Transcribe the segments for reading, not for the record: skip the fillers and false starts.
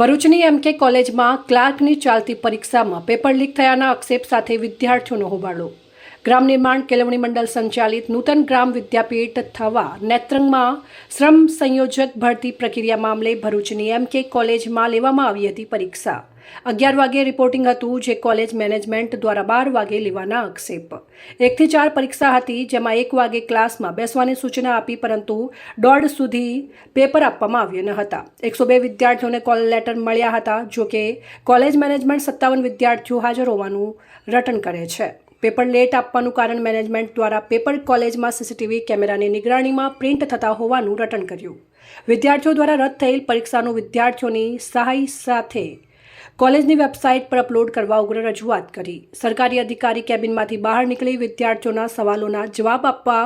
ભરૂચની એમકે કોલેજમાં ક્લાર્કની ચાલતી પરીક્ષામાં પેપર લીક થયાના આક્ષેપ સાથે વિદ્યાર્થીઓનો હોબાળો. ગ્રામ નિર્માણ કેળવણી મંડળ સંચાલિત નૂતન ગ્રામ વિદ્યાપીઠ થવા નેત્રંગમાં શ્રમ સંયોજક ભરતી પ્રક્રિયા મામલે ભરૂચની એમકે કોલેજમાં લેવામાં આવી હતી પરીક્ષા. 11 વાગે રિપોર્ટિંગ હતું, જે કોલેજ મેનેજમેન્ટ દ્વારા 12 વાગે લેવાના આક્ષેપ. 1 થી 4 પરીક્ષા હતી, જેમાં 1 વાગે ક્લાસમાં બેસવાની સૂચના આપી, પરંતુ 1:30 સુધી પેપર આપવામાં આવ્યા ન હતા. 102 વિદ્યાર્થીઓને કોલ લેટર મળ્યા હતા. જોકે કોલેજ મેનેજમેન્ટ 57 વિદ્યાર્થીઓ હાજર હોવાનું રટણ કરે છે. પેપર લેટ આપવાનું કારણ મેનેજમેન્ટ દ્વારા પેપર કોલેજમાં સીસીટીવી કેમેરાની નિગરાણીમાં પ્રિન્ટ થતા હોવાનું રટણ કર્યું. વિદ્યાર્થીઓ દ્વારા રદ થયેલ પરીક્ષાનું વિદ્યાર્થીઓની સહાય સાથે કોલેજની વેબસાઇટ પર અપલોડ કરવા ઉગ્ર રજૂઆત કરી. સરકારી અધિકારી કેબિનમાંથી બહાર નીકળી વિદ્યાર્થીઓના સવાલોના જવાબ આપવા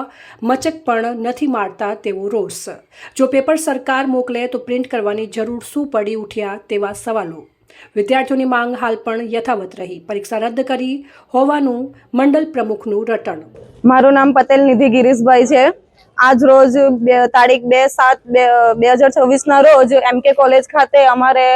મચક પણ નથી મારતા તેવો રોષ. જો પેપર સરકાર મોકલે તો પ્રિન્ટ કરવાની જરૂર શું પડી, ઉઠ્યા તેવા સવાલો. વિદ્યાર્થીઓની માંગ હાલ પણ યથાવત રહી. પરીક્ષા રદ કરી હોવાનું મંડળ પ્રમુખનું રટણ. મારું નામ પટેલ નિધિ ગિરીશભાઈ છે. આજ રોજ તારીખ 2/7/2026 ના રોજ એમકે કોલેજ ખાતે અમારે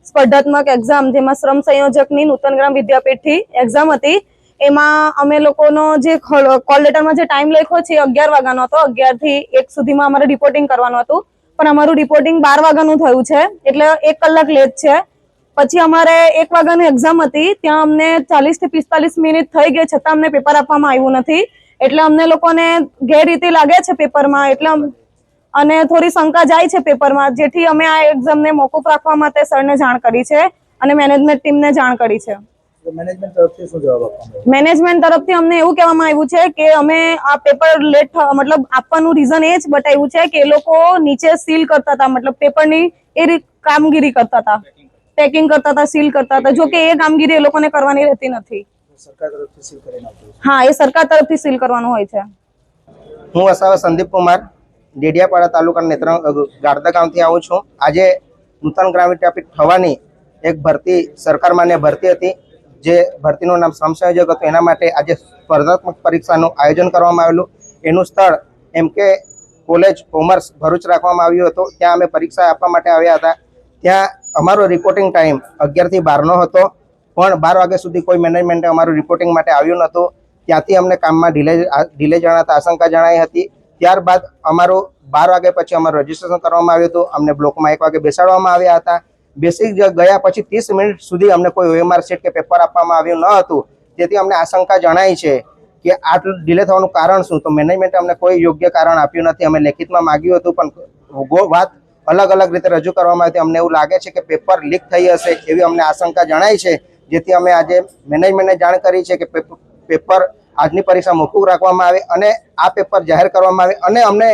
સ્પર્ધાત્મક એક્ઝામ, જેમાં શ્રમ સંયોજકની નૂતન ગ્રામ વિદ્યાપીઠથી એક્ઝામ હતી. એમાં અમે લોકોનો જે કોલ લેટરમાં જે ટાઈમ લખ્યો છે 11 વાગ્યાનો હતો. 11 થી 1 સુધીમાં અમારે રિપોર્ટિંગ કરવાનું હતું, પણ અમારું રિપોર્ટિંગ 12 વાગ્યાનું થયું છે, એટલે 1 કલાક લેટ છે. પછી અમારે 1 વાગ્યાની એક્ઝામ હતી, ત્યાં અમને 40 થી 45 મિનિટ થઈ ગઈ, છતાં અમને પેપર આપવામાં આવ્યું નથી. એટલે અમને લોકોને ગેરરીતિ લાગે છે પેપરમાં, એટલે અને થોડી શંકા જાય છે પેપરમાં, જેથી અમે આ એક્ઝામને મોકૂફ રાખવા માટે સરને જાણ કરી છે અને મેનેજમેન્ટ ટીમને જાણ કરી છે. મેનેજમેન્ટ તરફથી શું જવાબ આપવામાં આવ્યો? મેનેજમેન્ટ તરફથી અમને એવું કહેવામાં આવ્યું છે કે અમે આ પેપર લેટ મતલબ આપવાનું રીઝન એ જ બતાવ્યું છે કે એ લોકો નીચે સીલ કરતા હતા, મતલબ પેપરની એ કામગીરી કરતા હતા, પેકિંગ કરતા હતા, સીલ કરતા હતા. જો કે એ કામગીરી એ લોકોને કરવાની રહેતી નથી. સરકાર તરફથી સીલ કરીને આપ્યું? હા, એ સરકાર તરફથી સીલ કરવાનું હોય છે. હું વસાવા સંદીપ કુમાર, ડેડિયાપાડા તાલુકાના નેત્રંગ ગાળદા ગામથી આવું છું. આજે નૂતન ગ્રામ વિદ્યાપીઠ થવાની એક ભરતી સરકાર માન્ય ભરતી હતી, જે ભરતીનું નામ શ્રમ સંયોજક હતું. એના માટે આજે સ્પર્ધાત્મક પરીક્ષાનું આયોજન કરવામાં આવેલું. એનું સ્થળ એમકે કોલેજ કોમર્સ ભરૂચ રાખવામાં આવ્યું હતું. ત્યાં અમે પરીક્ષા આપવા માટે આવ્યા હતા. ત્યાં અમારો રિપોર્ટિંગ ટાઈમ 11 થી 12નો હતો, પણ 12 વાગ્યા સુધી કોઈ મેનેજમેન્ટે અમારું રિપોર્ટિંગ માટે આવ્યું નહોતું. ત્યાંથી અમને કામમાં ઢીલે જણાતા આશંકા જણાઈ હતી. ત્યારબાદ અમારું 12 વાગ્યા પછી અમારું રજીસ્ટ્રેશન કરવામાં આવ્યું હતું. અમને બ્લોકમાં 1 વાગે બેસાડવામાં આવ્યા હતા. બેસી ગયા પછી 30 મિનિટ સુધી અમને કોઈ OMR શીટ કે પેપર આપવામાં આવ્યું ન હતું. તેથી અમને આશંકા જણાઈ છે કે આટલું ડિલે થવાનું કારણ શું. તો મેનેજમેન્ટે અમને કોઈ યોગ્ય કારણ આપ્યું નથી. અમે લેખિતમાં માગ્યું હતું, પણ વાત અલગ રીતે રજૂ કરવામાં આવી. અમને એવું લાગે છે કે પેપર લીક થઈ હશે એવી અમને આશંકા જણાય છે. જેથી અમે આજે મેનેજમેન્ટને જાણ કરી છે કે પેપર આજની પરીક્ષા મોકૂફ રાખવામાં આવે અને આ પેપર જાહેર કરવામાં આવે, અને અમને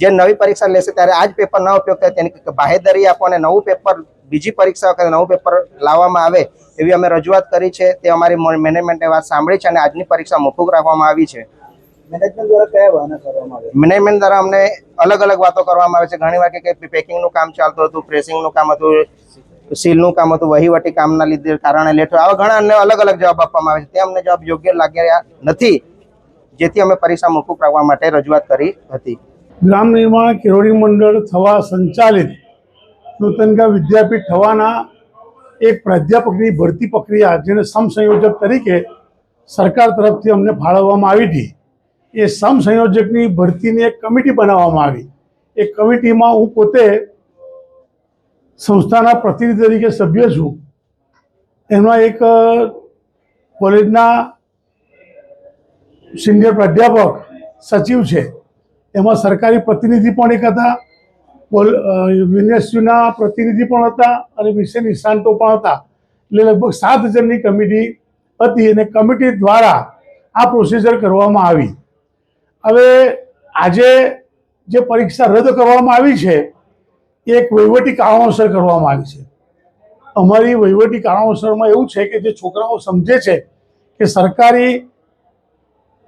જે નવી પરીક્ષા લેશે ત્યારે આ જ પેપર ન ઉપયોગ થાય તેની બાહેધરી આપો અને નવું પેપર બીજી પરીક્ષા વખતે નવું પેપર લાવવામાં આવે એવી અમે રજૂઆત કરી છે. તે અમારી મેનેજમેન્ટે વાત સાંભળી છે અને આજની પરીક્ષા મોકૂફ રાખવામાં આવી છે. મેનેજમેન્ટ દ્વારા કયા બહાના કરવામાં આવે? મેનેજમેન્ટ દ્વારા અમને અલગ વાતો કરવામાં આવે છે. ઘણી વાર કે પેકિંગનું કામ ચાલતું હતું, પ્રેસિંગનું કામ હતું, સીલનું કામ હતું, વહીવટી કામના લીધે કારણે લેટ. આવા ઘણા અલગ જવાબ આપવામાં આવે છે. તે અમને જવાબ યોગ્ય લાગ્યા નથી, જેથી અમે પરીક્ષા મોકૂફ રાખવા માટે રજૂઆત કરી હતી. ગ્રામ નિર્માણ કેળવણી મંડળ થવા સંચાલિત નૂતન ગ્રામ વિદ્યાપીઠ થવાના એક પ્રાધ્યાપકની ભરતી પ્રક્રિયા, જેને સમ સંયોજક તરીકે સરકાર તરફથી અમને ફાળવવામાં આવી હતી, એ સમ સંયોજકની ભરતીની એક કમિટી બનાવવામાં આવી. એ કમિટીમાં હું પોતે સંસ્થાના પ્રતિનિધિ તરીકે સભ્ય છું. એમાં એક કોલેજના સિનિયર પ્રાધ્યાપક સચિવ છે, એમાં સરકારી પ્રતિનિધિ પણ એક હતા, યુનિવર્સિટીના પ્રતિનિધિ પણ હતા અને વિષય નિષ્ણાતો પણ હતા. એટલે લગભગ 7 જણની કમિટી હતી અને કમિટી દ્વારા આ પ્રોસિજર કરવામાં આવી. હવે આજે જે પરીક્ષા રદ કરવામાં આવી છે એ એક વહીવટી કારણોસર કરવામાં આવી છે. અમારી વહીવટી કારણોસરમાં એવું છે કે જે છોકરાઓ સમજે છે કે સરકારી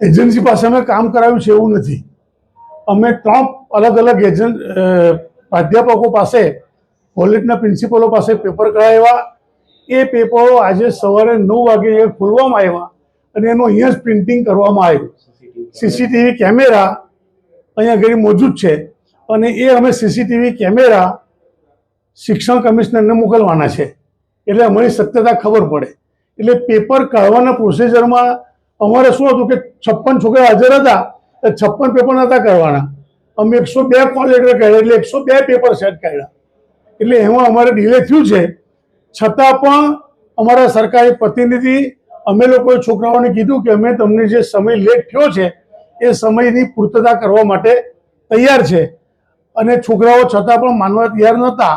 એજન્સી પાસે અમે કામ કરાવ્યું છે એવું નથી. અમે 3 અલગ પ્રાધ્યાપકો પાસે, કોલેજના પ્રિન્સિપલો પાસે પેપર કઢાવ્યા. એ પેપરો આજે સવારે 9 વાગે ખોલવામાં આવ્યા અને એનું અહીંયા જ પ્રિન્ટિંગ કરવામાં આવ્યું. સીસીટીવી કેમેરા અહીંયા ઘરે મોજૂદ છે અને એ અમે સીસીટીવી કેમેરા શિક્ષણ કમિશનરને મોકલવાના છે, એટલે અમારી સત્યતા ખબર પડે. એટલે પેપર કાઢવાના પ્રોસિજરમાં અમારે શું હતું કે 56 છોકરા હાજર હતા, 56 પેપર નહોતા કરવાના. અમે 102 કોલ લેટર કાઢ્યા, એટલે 102 પેપર સેટ કાઢ્યા. એટલે એમાં અમારે ડિલે થયું છે. છતાં પણ અમારા સરકારી પ્રતિનિધિ અમે લોકોએ છોકરાઓને કીધું કે અમે તમને જે સમય લેટ થયો છે એ સમયની પૂર્તતા કરવા માટે તૈયાર છે. અને છોકરાઓ છતાં પણ માનવા તૈયાર નહોતા.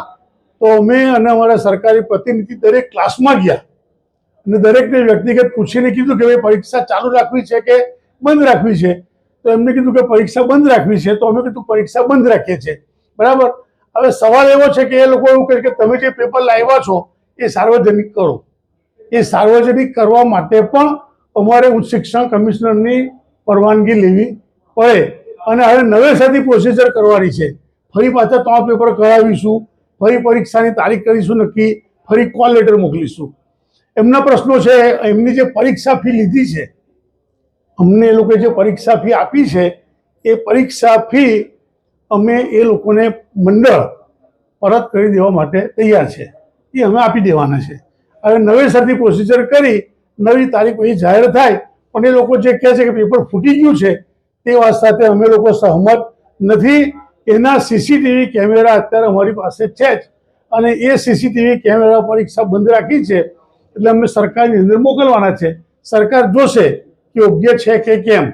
તો અમે અને અમારા સરકારી પ્રતિનિધિ દરેક ક્લાસમાં ગયા અને દરેકને વ્યક્તિગત પૂછીને કીધું કે ભાઈ પરીક્ષા ચાલુ રાખવી છે કે બંધ રાખવી છે. તો એમને કીધું કે પરીક્ષા બંધ રાખવી છે. તો અમે કીધું પરીક્ષા બંધ રાખીએ છીએ. બરાબર. હવે સવાલ એવો છે કે એ લોકો એવું કહે કે તમે જે પેપર લાવ્યા છો એ સાર્વજનિક કરો. એ સાર્વજનિક કરવા માટે પણ અમારે ઉચ્ચ શિક્ષણ કમિશનરની પરવાનગી લેવી પડે. અને હવે નવેસરથી પ્રોસિજર કરવાની છે. ફરી પાછા 3 પેપર કરાવીશું, ફરી પરીક્ષાની તારીખ કરીશું નક્કી, ફરી કોલ લેટર મોકલીશું. એમના પ્રશ્નો છે, એમની જે પરીક્ષા ફી લીધી છે, અમને એ લોકોએ જે પરીક્ષા ફી આપી છે એ પરીક્ષા ફી અમે એ લોકોને મંડળ પરત કરી દેવા માટે તૈયાર છે. એ અમે આપી દેવાના છે. હવે નવેસરથી પ્રોસિજર કરી નવી તારીખ પછી જાહેર થાય. પણ એ લોકો જે કહે છે કે પેપર ફૂટી ગયું છે તે વાત સાથે અમે લોકો સહમત નથી. એના સીસીટીવી કેમેરા અત્યારે અમારી પાસે છે જ, અને એ સીસીટીવી કેમેરા પરીક્ષા બંધ રાખી છે. એટલે અમે સરકારની અંદર મોકલવાના છે. સરકાર જોશે કે યોગ્ય છે કે કેમ,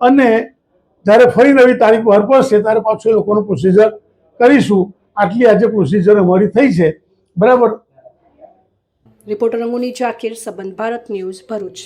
અને જ્યારે ફરી નવી તારીખ બહાર પડશે ત્યારે પાછું એ લોકોનું પ્રોસિજર કરીશું. આટલી આજે પ્રોસિજર અમારી થઈ છે. બરાબર. રિપોર્ટર અંગુની જાકીર, સંબંધ ભારત ન્યૂઝ, ભરૂચ.